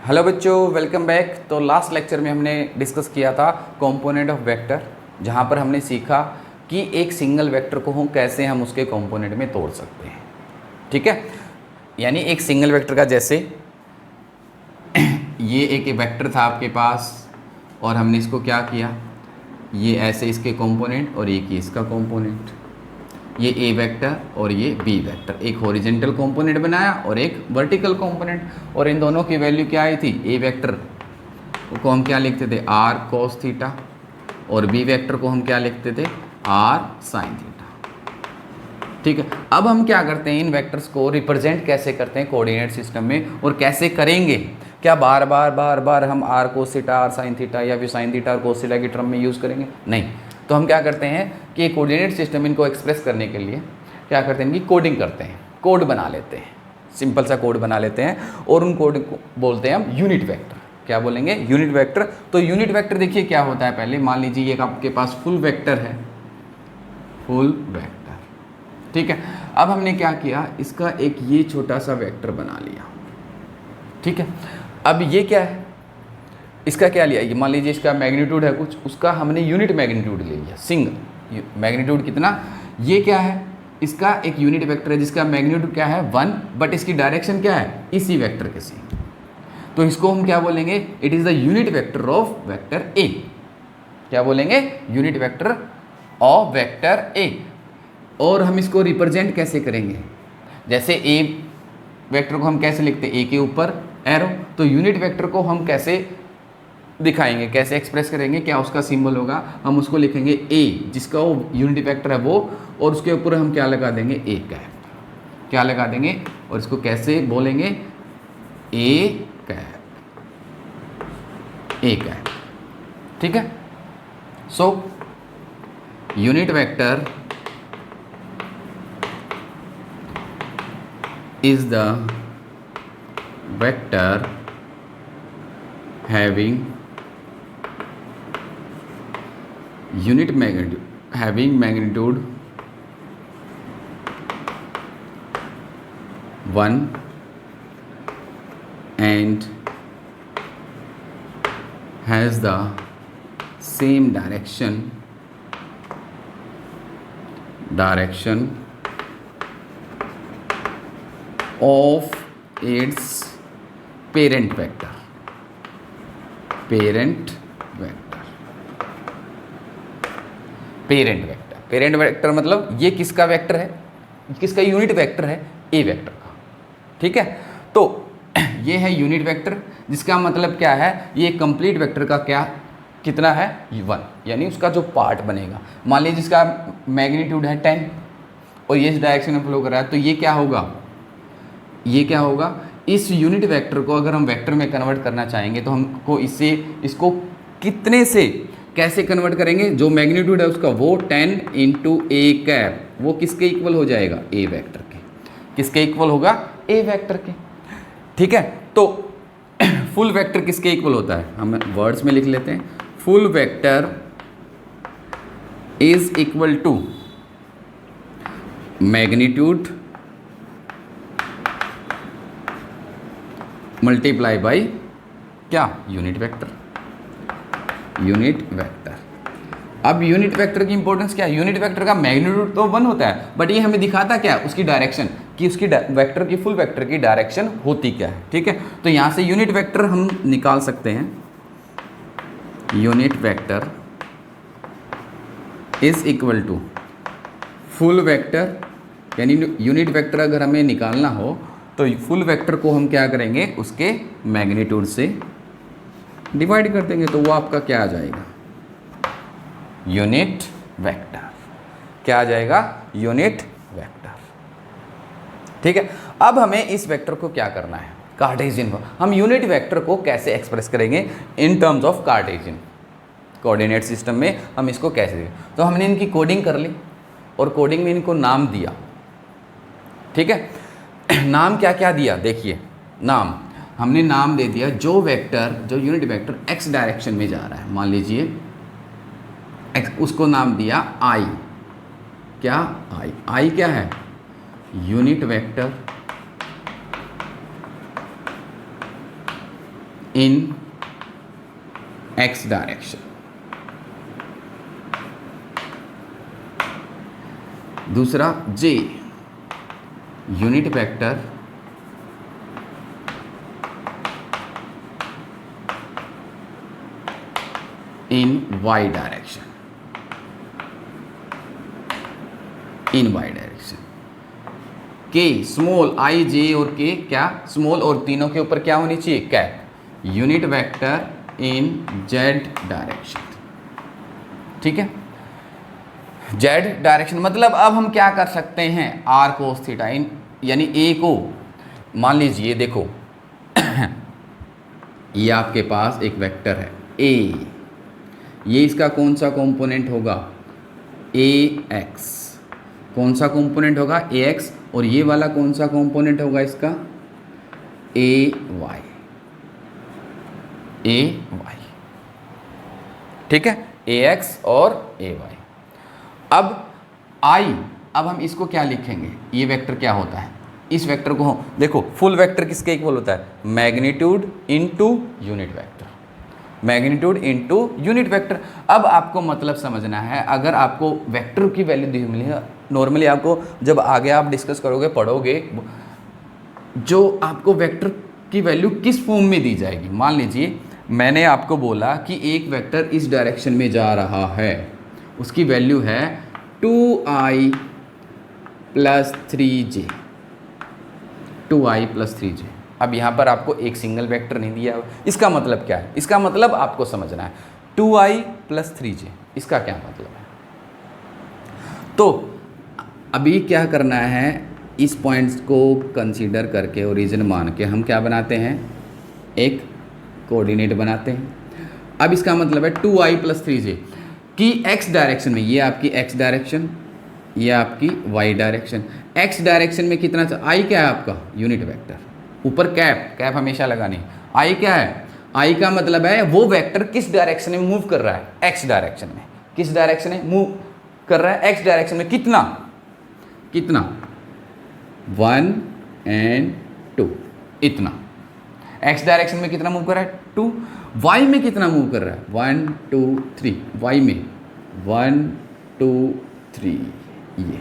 Hello बच्चों, welcome back. तो last lecture में हमने डिस्कस किया था कंपोनेंट ऑफ वेक्टर, जहाँ पर हमने सीखा कि एक सिंगल वेक्टर को कैसे हम उसके कंपोनेंट में तोड़ सकते हैं। ठीक है, यानी एक सिंगल वेक्टर का जैसे ये एक वेक्टर था आपके पास और हमने इसको क्या किया, ये ऐसे इसके कंपोनेंट और एक ही इसका कंपोनेंट, ये ए वेक्टर और ये बी वेक्टर, एक हॉरिजेंटल कंपोनेंट बनाया और एक वर्टिकल कंपोनेंट, और इन दोनों की वैल्यू क्या आई थी। ए वेक्टर को हम क्या लिखते थे, आर कोस थीटा, और बी वेक्टर को हम क्या लिखते थे, आर साइन थीटा। ठीक है, अब हम क्या करते हैं, इन वेक्टर्स को रिप्रेजेंट कैसे करते हैं कोऑर्डिनेट सिस्टम में, और कैसे करेंगे। क्या बार बार हम r cos theta, r sine theta या फिर साइन थीटा और कोस थीटा की टर्म में यूज़ करेंगे? नहीं। तो हम क्या करते हैं कि कोऑर्डिनेट सिस्टम इनको एक्सप्रेस करने के लिए क्या करते हैं, इनकी कोडिंग करते हैं, कोड बना लेते हैं, सिंपल सा कोड बना लेते हैं, और उन कोड को बोलते हैं हम यूनिट वेक्टर। क्या बोलेंगे, यूनिट वेक्टर। तो यूनिट वेक्टर देखिए क्या होता है, पहले मान लीजिए ये आपके पास फुल वेक्टर है, फुल वेक्टर। ठीक है, अब हमने क्या किया, इसका एक ये छोटा सा वेक्टर बना लिया। ठीक है, अब ये क्या है, इसका क्या लिया, ये मान लीजिए इसका मैग्नीट्यूड है कुछ, उसका हमने यूनिट मैग्नीट्यूड ले लिया, सिंगल मैग्नीट्यूड कितना। ये क्या है, इसका एक यूनिट वेक्टर है जिसका मैग्नीट्यूड क्या है 1, बट इसकी डायरेक्शन क्या है, इसी वेक्टर के सेम। तो इसको हम क्या बोलेंगे, it is the unit vector of vector A. क्या बोलेंगे, unit vector of vector A. और हम इसको रिप्रेजेंट कैसे करेंगे, जैसे ए वेक्टर को हम कैसे लिखते हैं, ए के ऊपर एरो, तो यूनिट वेक्टर को हम कैसे दिखाएंगे, कैसे एक्सप्रेस करेंगे, क्या उसका सिंबल होगा, हम उसको लिखेंगे ए, जिसका वो यूनिट वेक्टर है वो, और उसके ऊपर हम क्या लगा देंगे, ए कैप, क्या लगा देंगे, और इसको कैसे बोलेंगे, ए कैप, ए कैप। ठीक है, so unit vector is the vector having unit magnitude, having magnitude 1 and has the same direction of its parent vector, parent vector. Parent vector, parent vector मतलब ये किसका वेक्टर है, किसका unit vector है, ए vector का। ठीक है, तो ये है यूनिट वेक्टर, जिसका मतलब क्या है, ये कंप्लीट वेक्टर का क्या कितना है 1, यानी उसका जो पार्ट बनेगा। मान लीजिए इसका मैग्नीट्यूड है 10 और ये इस डायरेक्शन में फ्लो कर रहा है, तो ये क्या होगा, ये क्या होगा, इस यूनिट वेक्टर को अगर हम वेक्टर में कन्वर्ट करना चाहेंगे तो हमको इसको कितने से कैसे कन्वर्ट करेंगे, जो मैग्नीट्यूड है उसका वो 10 इंटू ए कैप, वो किसके इक्वल हो जाएगा, ए वेक्टर के। किसके इक्वल होगा, ए वेक्टर के। ठीक है, तो फुल वेक्टर किसके इक्वल होता है, हम वर्ड्स में लिख लेते हैं, full vector is equal to magnitude multiply by क्या, यूनिट वेक्टर, यूनिट वेक्टर। अब यूनिट वेक्टर की इंपॉर्टेंस क्या है, यूनिट वेक्टर का मैग्नीट्यूड तो 1 होता है, बट ये हमें दिखाता क्या, उसकी डायरेक्शन, कि उसकी वेक्टर की, फुल वेक्टर की डायरेक्शन होती क्या है। ठीक है, तो यहाँ से यूनिट वेक्टर हम निकाल सकते हैं, unit vector is equal to full vector, यानी यूनिट वेक्टर अगर हमें निकालना हो तो फुल वेक्टर को हम क्या करेंगे, उसके मैग्नीट्यूड से डिवाइड कर देंगे, तो वो आपका क्या आ जाएगा, यूनिट वेक्टर। क्या आ जाएगा, यूनिट वेक्टर। ठीक है, अब हमें इस वेक्टर को क्या करना है, कार्टेशियन को। हम यूनिट वेक्टर को कैसे एक्सप्रेस करेंगे in terms of Cartesian coordinate system में, हम इसको कैसे देंगे। तो हमने इनकी कोडिंग कर ली और कोडिंग में इनको नाम दिया। ठीक है, नाम क्या क्या दिया, देखिए नाम हमने नाम दे दिया, जो वेक्टर, जो यूनिट वेक्टर एक्स डायरेक्शन में जा रहा है, मान लीजिए एक्स, उसको नाम दिया आई। क्या, आई, आई क्या है, यूनिट वेक्टर इन एक्स डायरेक्शन। दूसरा जे, यूनिट वेक्टर इन वाई डायरेक्शन, इन वाई डायरेक्शन। के, स्मॉल आई जे और के क्या स्मॉल, और तीनों के ऊपर क्या होनी चाहिए, कैप। यूनिट वेक्टर इन जेड डायरेक्शन। ठीक है, जेड डायरेक्शन मतलब अब हम क्या कर सकते हैं, आर कोस थीटा इन, यानी ए को मान लीजिए, देखो ये आपके पास एक वेक्टर है ए, ये इसका कौन सा कंपोनेंट होगा, ए एक्स। कौन सा कंपोनेंट होगा, ए एक्स, और ये वाला कौन सा कंपोनेंट होगा इसका, ए वाई, ए वाई। ठीक है, ए एक्स और ए वाई। अब आई, अब हम इसको क्या लिखेंगे, ये वेक्टर क्या होता है, इस वेक्टर को देखो, फुल वेक्टर किसके इक्वल होता है, magnitude into unit vector, magnitude into unit vector. अब आपको मतलब समझना है, अगर आपको वेक्टर की वैल्यू दी मिली है, नॉर्मली आपको जब आगे आप डिस्कस करोगे, पढ़ोगे, जो आपको वेक्टर की वैल्यू किस फॉर्म में दी जाएगी। मान लीजिए मैंने आपको बोला कि एक वेक्टर इस डायरेक्शन में जा रहा है, उसकी वैल्यू है 2i plus 3j, 2i plus 3j। अब यहाँ पर आपको एक सिंगल वेक्टर नहीं दिया, इसका मतलब क्या है, इसका मतलब आपको समझना है 2i प्लस 3j, इसका क्या मतलब है। तो अभी क्या करना है, इस पॉइंट्स को कंसीडर करके ओरिजिन मान के हम क्या बनाते हैं, एक कोऑर्डिनेट बनाते हैं। अब इसका मतलब है 2i प्लस 3j कि x डायरेक्शन में, ये आपकी x डायरेक्शन, ये आपकी y डायरेक्शन। x डायरेक्शन में कितना, i क्या है आपका, यूनिट वेक्टर, ऊपर कैप, कैप हमेशा लगानी। i क्या है, i का मतलब है वो वेक्टर किस डायरेक्शन में मूव कर रहा है, x डायरेक्शन में। किस डायरेक्शन में मूव कर रहा है, x डायरेक्शन में। कितना कितना 1 and 2, इतना। x डायरेक्शन में कितना मूव कर रहा है, 2। y में कितना मूव कर रहा है, 1 2 3, y में 1 2 3, ये।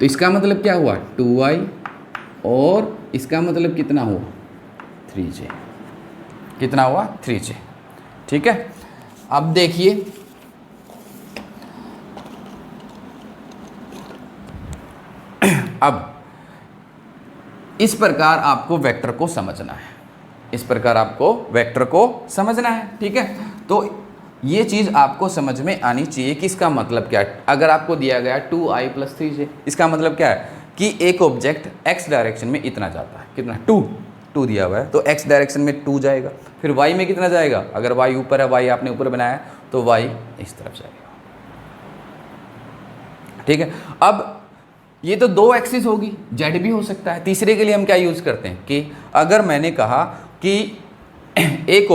तो इसका मतलब क्या हुआ, 2i, और इसका मतलब कितना हुआ, 3j। कितना हुआ, 3j। ठीक है, अब देखिए, अब इस प्रकार आपको वेक्टर को समझना है, इस प्रकार आपको वेक्टर को समझना है। ठीक है, तो ये चीज़ आपको समझ में आनी चाहिए कि इसका मतलब क्या है। अगर आपको दिया गया 2i प्लस 3j, इसका मतलब क्या है कि एक ऑब्जेक्ट x डायरेक्शन में इतना जाता है, कितना, 2 दिया हुआ है, तो x डायरेक्शन में 2 जाएगा। फिर y में कितना जाएगा, अगर y ऊपर है, y आपने ऊपर बनाया तो y इस तरफ जाएगा। ठीक है, अब ये तो 2 एक्सिस होगी, z भी हो सकता है। तीसरे के लिए हम क्या यूज़ करते हैं कि अगर मैंने कहा कि एक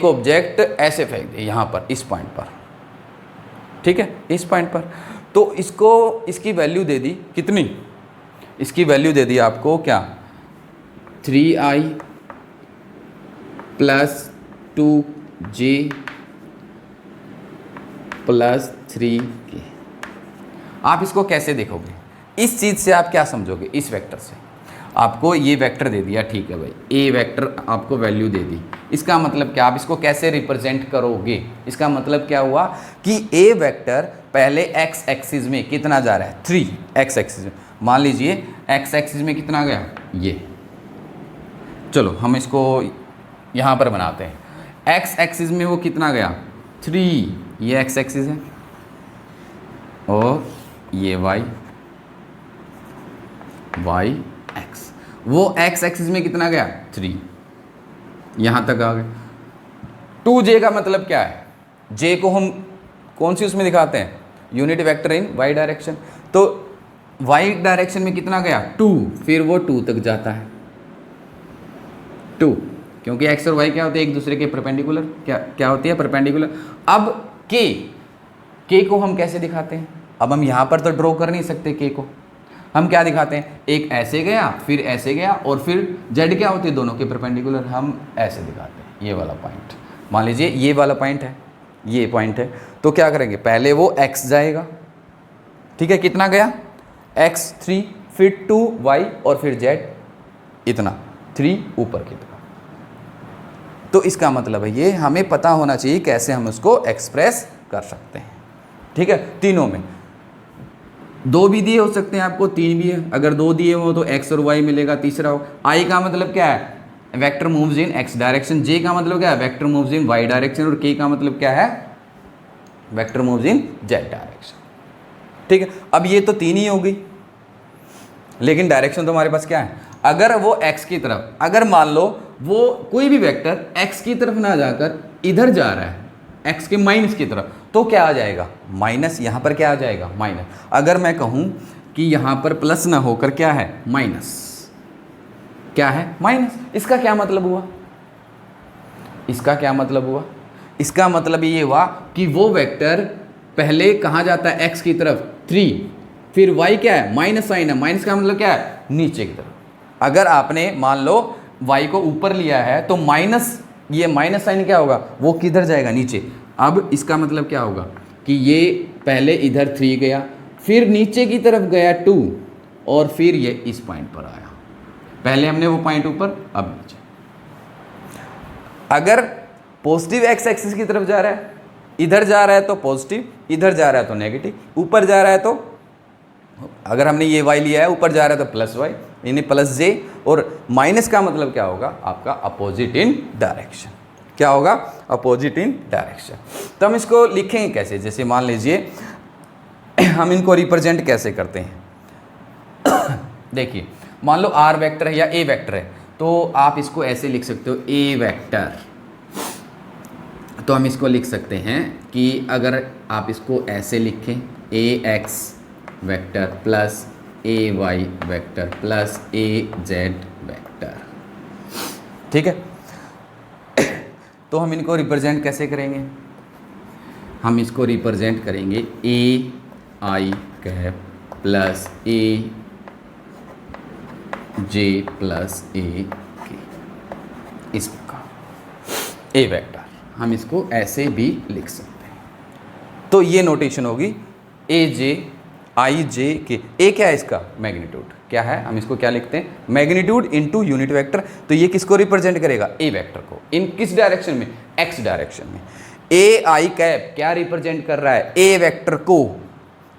ऑब्जेक्ट ऐसे फेंक दे यहाँ पर, इस पॉइंट पर, ठीक है, इस पॉइंट पर, तो इसको, इसकी वैल्यू दे दी कितनी, इसकी वैल्यू दे दी आपको क्या, 3i plus 2j plus 3k। आप इसको कैसे देखोगे, इस चीज़ से आप क्या समझोगे, इस वेक्टर से आपको ये वेक्टर दे दिया, ठीक है भाई, ए वेक्टर आपको वैल्यू दे दी, इसका मतलब क्या, आप इसको कैसे रिप्रेजेंट करोगे। इसका मतलब क्या हुआ कि ए वेक्टर पहले एक्स एक्सिस में कितना जा रहा है, 3, एक्स एक्सिस में। मान लीजिए एक्स एक्सिस में कितना गया, ये, चलो हम इसको यहाँ पर बनाते हैं। एक्स एक्सिस में वो कितना गया, 3, ये एक्स एक्सिस है, और ये वाई एक्स, वो एक्स एक्सिस में कितना गया, 3, यहाँ तक आ गए। 2j का मतलब क्या है, j को हम कौन सी उसमें दिखाते हैं, यूनिट वेक्टर इन y डायरेक्शन। तो y डायरेक्शन में कितना गया, 2, फिर वो 2 तक जाता है, 2, क्योंकि x और y क्या होते हैं, एक दूसरे के परपेंडिकुलर, क्या होती है, परपेंडिकुलर। अब k को हम कैसे दिखाते हैं, अब हम यहाँ पर तो ड्रॉ कर नहीं सकते k को, हम क्या दिखाते हैं, एक ऐसे गया फिर ऐसे गया और फिर जेड क्या होती है दोनों के परपेंडिकुलर, हम ऐसे दिखाते हैं ये वाला पॉइंट। मान लीजिए ये वाला पॉइंट है, ये पॉइंट है, तो क्या करेंगे, पहले वो x जाएगा, ठीक है, कितना गया x 3, फिर 2 y और फिर z इतना 3 ऊपर की तरफ। तो इसका मतलब है ये हमें पता होना चाहिए कैसे हम उसको एक्सप्रेस कर सकते हैं, ठीक है। तीनों में 2 भी दिए हो सकते हैं आपको, 3 भी है, अगर 2 दिए हो तो x और y मिलेगा, तीसरा हो। i का मतलब क्या है, vector moves in x direction, j का मतलब क्या है, vector moves in y direction, और k का मतलब क्या है, vector moves in z direction, ठीक है। अब ये तो 3 ही होगी, लेकिन डायरेक्शन तो हमारे पास क्या है, अगर वो x की तरफ, अगर मान लो वो कोई भी वेक्टर x की तरफ ना जाकर इधर जा रहा है, x के माइनस की तरफ, तो क्या आ जाएगा, माइनस, यहाँ पर क्या आ जाएगा, माइनस। अगर मैं कहूँ कि यहाँ पर प्लस ना होकर क्या है, माइनस, क्या है, माइनस, इसका क्या मतलब हुआ, इसका क्या मतलब हुआ, इसका मतलब ये हुआ कि वो वेक्टर पहले कहाँ जाता है, x की तरफ 3, फिर y क्या है, माइनस साइन है, माइनस का मतलब क्या है, नीचे की तरफ। अगर आपने मान लो y को ऊपर लिया है तो माइनस, ये माइनस साइन क्या होगा, वो किधर जाएगा, नीचे। अब इसका मतलब क्या होगा कि ये पहले इधर 3 गया, फिर नीचे की तरफ गया 2, और फिर ये इस पॉइंट पर आया, पहले हमने वो पॉइंट ऊपर, अब नीचे। अगर पॉजिटिव x एक्सिस की तरफ जा रहा है, इधर जा रहा है तो पॉजिटिव, इधर जा रहा है तो नेगेटिव, ऊपर जा रहा है तो, अगर हमने ये y लिया है, ऊपर जा रहा है तो प्लस y, यानी प्लस j, और माइनस का मतलब क्या होगा आपका, अपोजिट इन डायरेक्शन, क्या होगा, अपोजिट इन डायरेक्शन। तो हम इसको लिखेंगे कैसे, जैसे मान लीजिए हम इनको रिप्रेजेंट कैसे करते हैं देखिए, मान लो r वेक्टर है या a वेक्टर है, तो आप इसको ऐसे लिख सकते हो, a वेक्टर, तो हम इसको लिख सकते हैं कि अगर आप इसको ऐसे लिखें, ax vector plus ay vector plus az vector, ठीक है। तो हम इनको रिप्रेजेंट कैसे करेंगे, हम इसको रिप्रेजेंट करेंगे ai cap plus a j plus a k, इस प्रकार a वेक्टर हम इसको ऐसे भी लिख सकते हैं। तो ये नोटेशन होगी ए जे आई जे के। ए क्या है इसका, मैग्नीट्यूड, क्या है, हम इसको क्या लिखते हैं, मैग्नीट्यूड इनटू यूनिट वेक्टर। तो ये किसको रिप्रेजेंट करेगा, ए वेक्टर को, इन किस डायरेक्शन में, एक्स डायरेक्शन में। ए आई कैप क्या रिप्रेजेंट कर रहा है, ए वेक्टर को,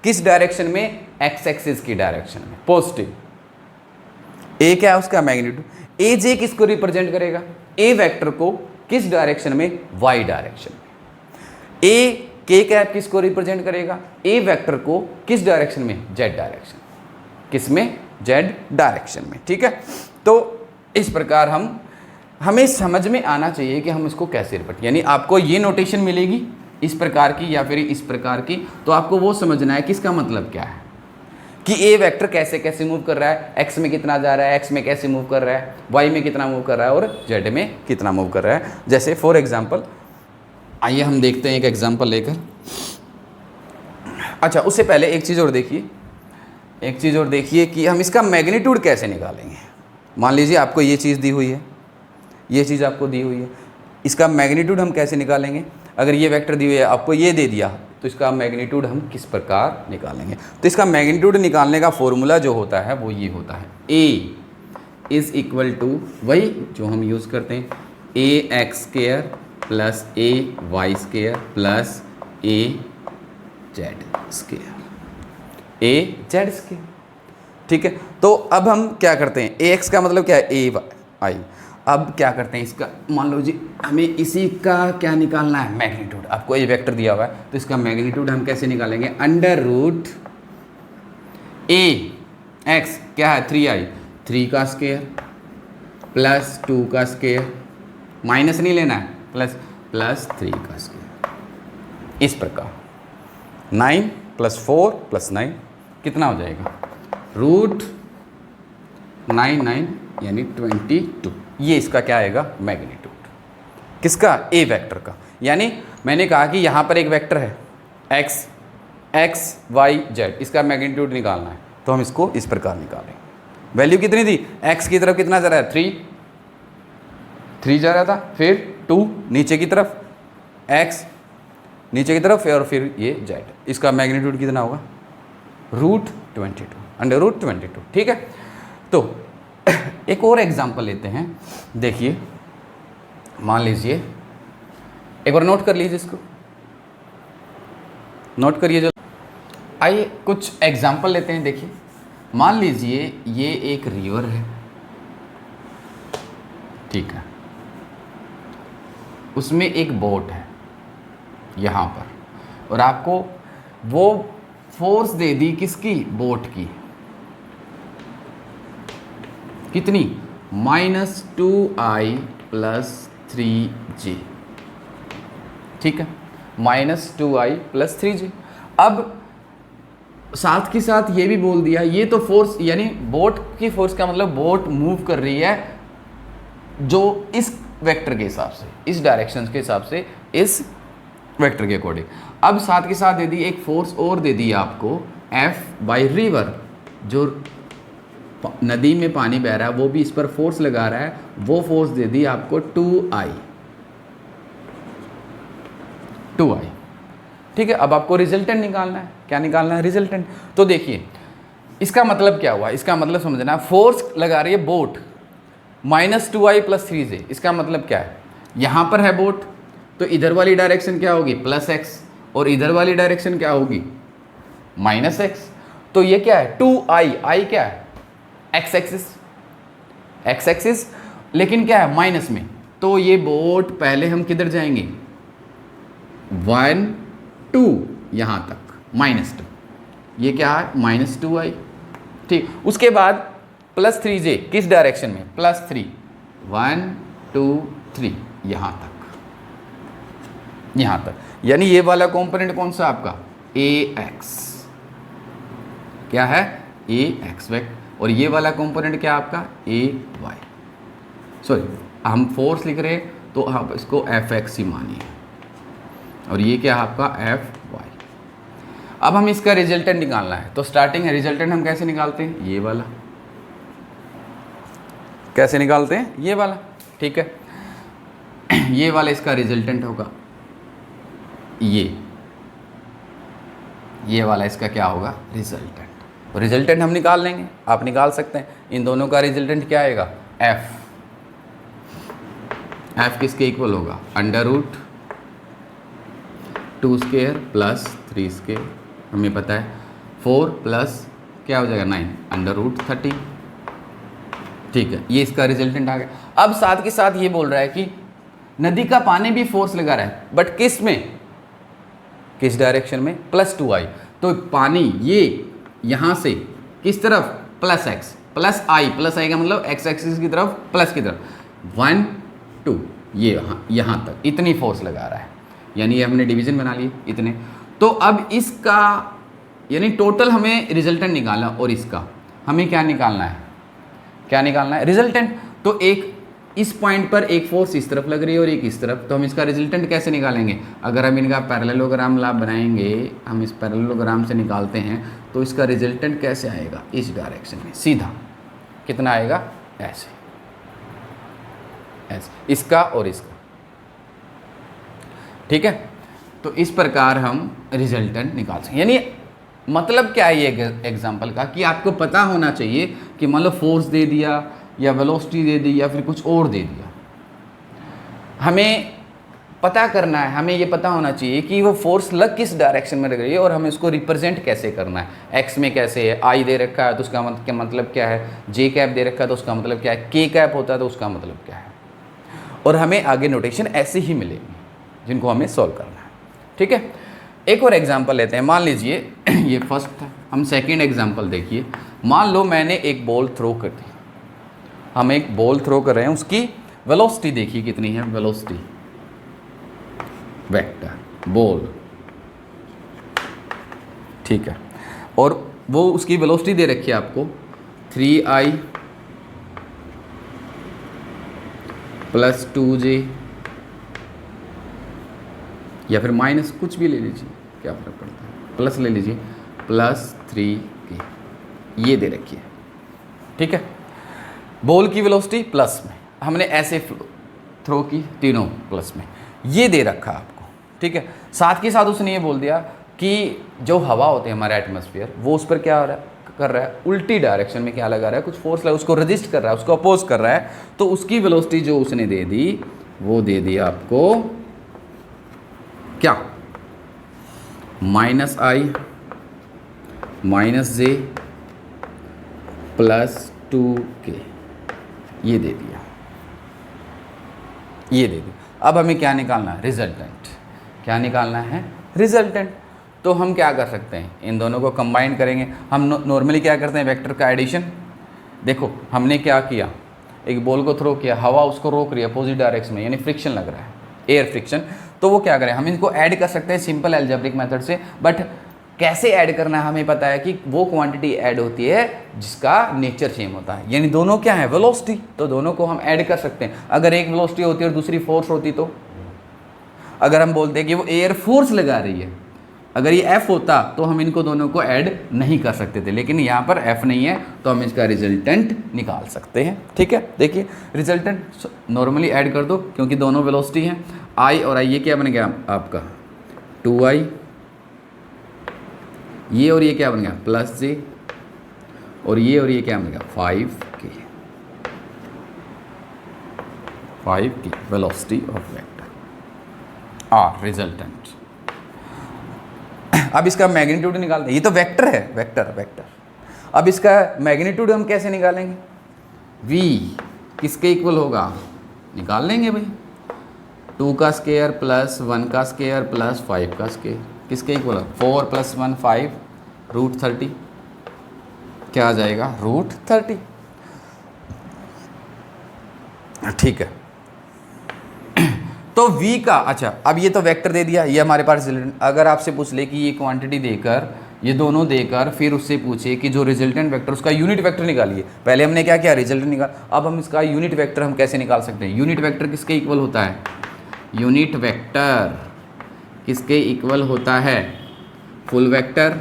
किस डायरेक्शन में, एक्स एक्सिस की डायरेक्शन में, पॉजिटिव। ए क्या है उसका मैग्नीट्यूड। ए जे किसको रिप्रेजेंट करेगा, ए वेक्टर को, किस डायरेक्शन में, वाई डायरेक्शन में। ए के कैप किसको रिप्रेजेंट करेगा, ए वेक्टर को, किस डायरेक्शन में, जेड डायरेक्शन, किसमें, जेड डायरेक्शन में, ठीक है। तो इस प्रकार हमें समझ में आना चाहिए कि हम इसको कैसे रिप्रेजेंट, यानी आपको ये नोटेशन मिलेगी इस प्रकार की या फिर इस प्रकार की, तो आपको वो समझना है कि इसका मतलब क्या है, कि ए वेक्टर कैसे कैसे मूव कर रहा है, एक्स में कितना जा रहा है, एक्स में कैसे मूव कर रहा है, वाई में कितना मूव कर रहा है और जेड में कितना मूव कर रहा है। जैसे फॉर एग्जांपल, आइए हम देखते हैं एक एग्जांपल लेकर। अच्छा, उससे पहले एक चीज़ और देखिए, कि हम इसका मैग्नीट्यूड कैसे निकालेंगे। मान लीजिए आपको ये चीज़ दी हुई है, ये चीज़ आपको दी हुई है, इसका मैग्नीट्यूड हम कैसे निकालेंगे। अगर ये वेक्टर दी हुई है, आपको ये दे दिया, तो इसका मैग्नीट्यूड हम किस प्रकार निकालेंगे। तो इसका मैग्नीट्यूड निकालने का फॉर्मूला जो होता है वो ये होता है, ए इज़ इक्वल टू, वही जो हम यूज़ करते हैं, ए एक्स स्क्वायर प्लस ए वाई स्क्वायर प्लस ए जेड स्क्वायर, ए जेड स्क्वायर, ठीक है। तो अब हम क्या करते हैं, ए एक्स का मतलब क्या है, ए आई। अब क्या करते हैं, इसका मान लो जी हमें इसी का क्या निकालना है, मैग्नीट्यूड। आपको ये वेक्टर दिया हुआ है तो इसका मैग्नीट्यूड हम कैसे निकालेंगे, अंडर रूट ए एक्स क्या है, 3i, 3 का स्क्वायर प्लस 2 का स्क्वायर, माइनस नहीं लेना है, प्लस 3 का स्क्वायर, इस प्रकार 9 + 4 + 9 कितना हो जाएगा, रूट 9 यानी 22। ये इसका क्या आएगा, मैग्नीट्यूड, किसका, ए वेक्टर का। यानी मैंने कहा कि यहाँ पर एक वेक्टर है x y z, इसका मैग्नीट्यूड निकालना है, तो हम इसको इस प्रकार निकालें। वैल्यू कितनी थी, x की तरफ कितना जा रहा है, 3 जा रहा था, फिर 2 नीचे की तरफ, x नीचे की तरफ, और फिर ये z। इसका मैग्नीट्यूड कितना होगा, √22, √22। ठीक है, तो एक और एग्जांपल लेते हैं। देखिए, मान लीजिए, एक बार नोट कर लीजिए, इसको नोट करिए। जो आइए कुछ एग्जांपल लेते हैं। देखिए, मान लीजिए ये एक रिवर है, ठीक है, उसमें एक बोट है यहाँ पर, और आपको वो फोर्स दे दी किसकी, बोट की, कितनी, -2i + 3j। ठीक है, -2i + 3j। अब साथ के साथ ये भी बोल दिया, ये तो फोर्स, यानी बोट की फोर्स का मतलब बोट मूव कर रही है जो इस वेक्टर के हिसाब से, इस डायरेक्शन के हिसाब से, इस वेक्टर के अकॉर्डिंग। अब साथ के साथ दे दी एक फोर्स और दे दी आपको, F/रिवर, जो नदी में पानी बह रहा है वो भी इस पर फोर्स लगा रहा है, वो फोर्स दे दी आपको 2i। ठीक है, अब आपको रिजल्टेंट निकालना है। क्या निकालना है, रिजल्टेंट। तो देखिए, इसका मतलब क्या हुआ, इसका मतलब समझना, फोर्स लगा रही है बोट, -2i + 3j। इसका मतलब क्या है, यहाँ पर है बोट, तो इधर वाली डायरेक्शन क्या होगी, +x, और इधर वाली डायरेक्शन क्या होगी, -x। तो ये क्या है, 2i, i क्या है, x एक्सिस, लेकिन क्या है, माइनस में। तो ये बोट पहले हम किधर जाएंगे, 1 2 यहाँ तक, -2, ये क्या है, -2i। ठीक, उसके बाद +3j किस डायरेक्शन में, +3, 1 2 3 यहाँ तक, यानी ये वाला कंपोनेंट कौन सा आपका, ax, क्या है, ax वेक्टर, और ये वाला कंपोनेंट क्या आपका, ay। सॉरी, हम फोर्स लिख रहे हैं तो आप इसको fx ही मानिए, और ये क्या है आपका, fy। अब हम इसका रिजल्टेंट निकालना है, तो स्टार्टिंग है, रिजल्टेंट हम कैसे निकालते हैं, ये वाला, कैसे निकालते हैं, ये वाला। ठीक है, ये वाला इसका रिजल्टेंट होगा, ये वाला इसका क्या होगा, रिजल्टेंट। रिजल्टेंट हम निकाल लेंगे, आप निकाल सकते हैं। इन दोनों का रिजल्टेंट क्या आएगा, f किसके इक्वल होगा, √2² + 3², हमें पता है 4 प्लस क्या हो जाएगा, 9, √30। ठीक है, ये इसका रिजल्टेंट आ गया। अब साथ के साथ ये बोल रहा है कि नदी का पानी भी फोर्स लगा रहा है, बट किस में, किस डायरेक्शन में, +2i। तो पानी ये यहाँ से किस तरफ, +x, +i का मतलब x एक्सिस की तरफ, प्लस की तरफ, 1 2 ये यहाँ तक इतनी फोर्स लगा रहा है, यानी ये हमने डिवीजन बना लिए इतने। तो अब इसका यानी टोटल हमें रिजल्टेंट निकालना, और इसका हमें क्या निकालना है, रिजल्टेंट। तो एक इस पॉइंट पर एक फोर्स इस तरफ लग रही है और एक इस तरफ, तो हम इसका रिजल्टेंट कैसे निकालेंगे, अगर हम इनका पैरेललोग्राम बनाएंगे, हम इस पैरेललोग्राम से निकालते हैं, तो इसका रिजल्टेंट कैसे आएगा, इस डायरेक्शन में सीधा, कितना आएगा, ऐसे, इसका और इसका। ठीक है, तो इस प्रकार हम रिजल्टेंट निकाल सकते, यानी मतलब क्या है ये एग्जाम्पल का, कि आपको पता होना चाहिए कि मान लो फोर्स दे दिया या वेलोसिटी दे दी या फिर कुछ और दे दिया, हमें पता करना है, हमें ये पता होना चाहिए कि वो फोर्स लग किस डायरेक्शन में लग रही है, और हमें उसको रिप्रेजेंट कैसे करना है। एक्स में कैसे है, आई दे रखा है तो उसका मतलब क्या है, जे कैप दे रखा है तो उसका मतलब क्या है, के कैप होता है तो उसका मतलब क्या है, और हमें आगे नोटेशन ऐसे ही मिलेंगे जिनको हमें सॉल्व करना है। ठीक है, एक और एग्जाम्पल लेते हैं। मान लीजिए ये फर्स्ट था, हम सेकेंड एग्जाम्पल देखिए। मान लो मैंने एक बॉल थ्रो कर दी, हम एक बॉल थ्रो कर रहे हैं, उसकी वेलोसिटी देखिए कितनी है, वेलोसिटी वेक्टर बॉल, ठीक है, और वो उसकी वेलोसिटी दे रखी है आपको 3i + 2j, या फिर माइनस कुछ भी ले लीजिए, क्या फर्क पड़ता है, प्लस ले लीजिए, +3k। ये दे रखी है, ठीक है। बॉल की वेलोसिटी प्लस में, हमने ऐसे थ्रो की, तीनों प्लस में, ये दे रखा आपको, ठीक है। साथ के साथ उसने ये बोल दिया कि जो हवा होते हैं हमारे एटमॉस्फेयर, वो उस पर क्या हो रहा है, कर रहा है, उल्टी डायरेक्शन में क्या लगा रहा है, कुछ फोर्स लगा, उसको रेजिस्ट कर रहा है, उसको अपोज कर रहा है। तो उसकी वेलोसिटी जो उसने दे दी, वो दे दी आपको क्या, -i -j + 2k, ये दे दिया, ये दे दिया। अब हमें क्या निकालना है, रिजल्टेंट। क्या निकालना है, रिजल्टेंट। तो हम क्या कर सकते हैं, इन दोनों को कंबाइन करेंगे। हम नॉर्मली क्या करते हैं, वेक्टर का एडिशन। देखो हमने क्या किया, एक बॉल को थ्रो किया, हवा उसको रोक रही है अपोजिट डायरेक्शन में, यानी फ्रिक्शन लग रहा है, एयर फ्रिक्शन। तो वो क्या करें, हम इनको ऐड कर सकते हैं सिंपल एल्जेब्रिक मेथड से। बट कैसे ऐड करना है, हमें पता है कि वो क्वांटिटी ऐड होती है जिसका नेचर सेम होता है, यानी दोनों क्या है, वेलोसिटी। तो दोनों को हम ऐड कर सकते हैं। अगर एक वेलोसिटी होती और दूसरी फोर्स होती, तो अगर हम बोलते हैं कि वो एयर फोर्स लगा रही है, अगर ये F होता तो हम इनको दोनों को ऐड नहीं कर सकते थे, लेकिन यहाँ पर F नहीं है तो हम इसका रिजल्टेंट निकाल सकते हैं, ठीक है। देखिए रिजल्टेंट नॉर्मली ऐड कर दो क्योंकि दोनों वेलोसिटी हैं। I और I ये क्या बन गया आपका 2i, ये और ये क्या बन गया +j, और ये क्या बन गया 5k, 5k velocity of vector are resultant. अब इसका मैग्नीट्यूड निकालते हैं, ये तो वेक्टर है, वेक्टर। अब इसका मैग्नीट्यूड हम कैसे निकालेंगे, v किसके इक्वल होगा, निकाल लेंगे भाई, 2 का स्क्वायर + 1 का स्क्वायर + 5 का स्क्वायर, किसके इक्वल है, 4 + 1 5 √30, क्या आ जाएगा √30, ठीक है। तो v का, अच्छा अब ये तो वेक्टर दे दिया, ये हमारे पास रिजल्टेंट। अगर आपसे पूछ ले कि ये क्वांटिटी देकर, ये दोनों देकर, फिर उससे पूछे कि जो रिजल्टेंट वेक्टर उसका यूनिट वेक्टर निकालिए। पहले हमने क्या किया, रिजल्टेंट निकाल। अब हम इसका यूनिट वेक्टर हम कैसे निकाल सकते हैं, यूनिट वेक्टर किसके इक्वल होता है, यूनिट वेक्टर किसके इक्वल होता है, full vector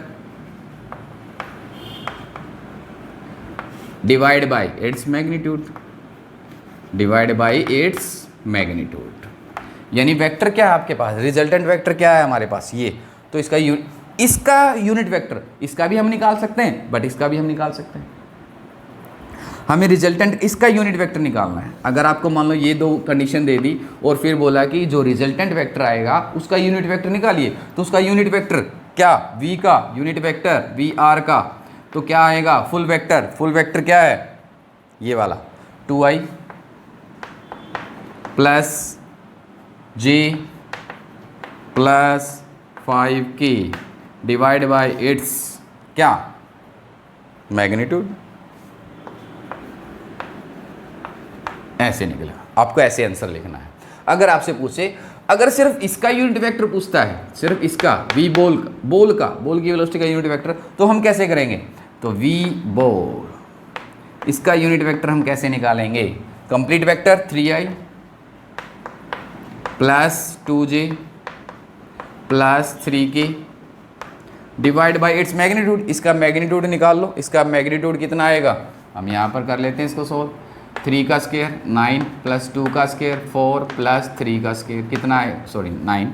divide by its magnitude, divide by its magnitude. यानी वेक्टर क्या है आपके पास, रिजल्टेंट वेक्टर क्या है हमारे पास, ये। तो इसका यूनिट वेक्टर, इसका भी हम निकाल सकते हैं, बट इसका भी हम निकाल सकते हैं। हमें रिजल्टेंट इसका यूनिट वेक्टर निकालना है। अगर आपको मान लो ये दो कंडीशन दे दी और फिर बोला कि जो रिजल्टेंट वेक्टर आएगा उसका यूनिट वेक्टर निकालिए, तो उसका यूनिट वेक्टर क्या, v का यूनिट वेक्टर vr का, तो क्या आएगा, फुल वेक्टर। फुल वेक्टर क्या है, ये वाला 2i + j + 5k divide by it's क्या, मैग्नीट्यूड। ऐसे निकलेगा, आपको ऐसे आंसर लिखना है। अगर आपसे पूछे, अगर सिर्फ इसका यूनिट वेक्टर पूछता है, सिर्फ इसका v बॉल की वेलोसिटी का यूनिट वेक्टर, तो हम कैसे करेंगे, तो v बॉल इसका यूनिट वेक्टर हम कैसे निकालेंगे, complete vector 3i + 2j + 3k divide by its magnitude. इसका मैग्नीट्यूड निकाल लो, इसका मैग्नीट्यूड कितना आएगा, हम यहाँ पर कर लेते हैं इसको सोल्व। 3 का स्क्वायर 9 + 2 का स्क्वायर 4 + 3 का स्क्वायर कितना आएगा, सॉरी 9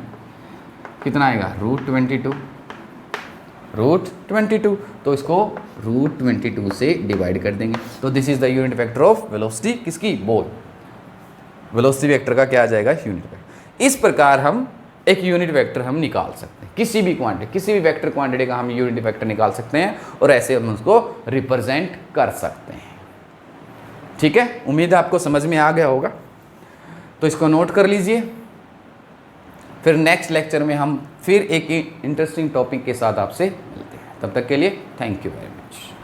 कितना आएगा, √22। तो इसको √22 से डिवाइड कर देंगे। तो this is the unit vector of velocity, किसकी, बॉल। वेलोसिटी वेक्टर का क्या आ जाएगा, यूनिट वेक्टर। इस प्रकार हम एक यूनिट वेक्टर हम निकाल सकते हैं, किसी भी वेक्टर क्वांटिटी का हम यूनिट वेक्टर निकाल सकते हैं, और ऐसे हम उसको रिप्रेजेंट कर सकते हैं। ठीक है, उम्मीद है आपको समझ में आ गया होगा। तो इसको नोट कर लीजिए, फिर नेक्स्ट लेक्चर में हम फिर एक इंटरेस्टिंग टॉपिक के साथ आपसे मिलते हैं। तब तक के लिए थैंक यू वेरी मच।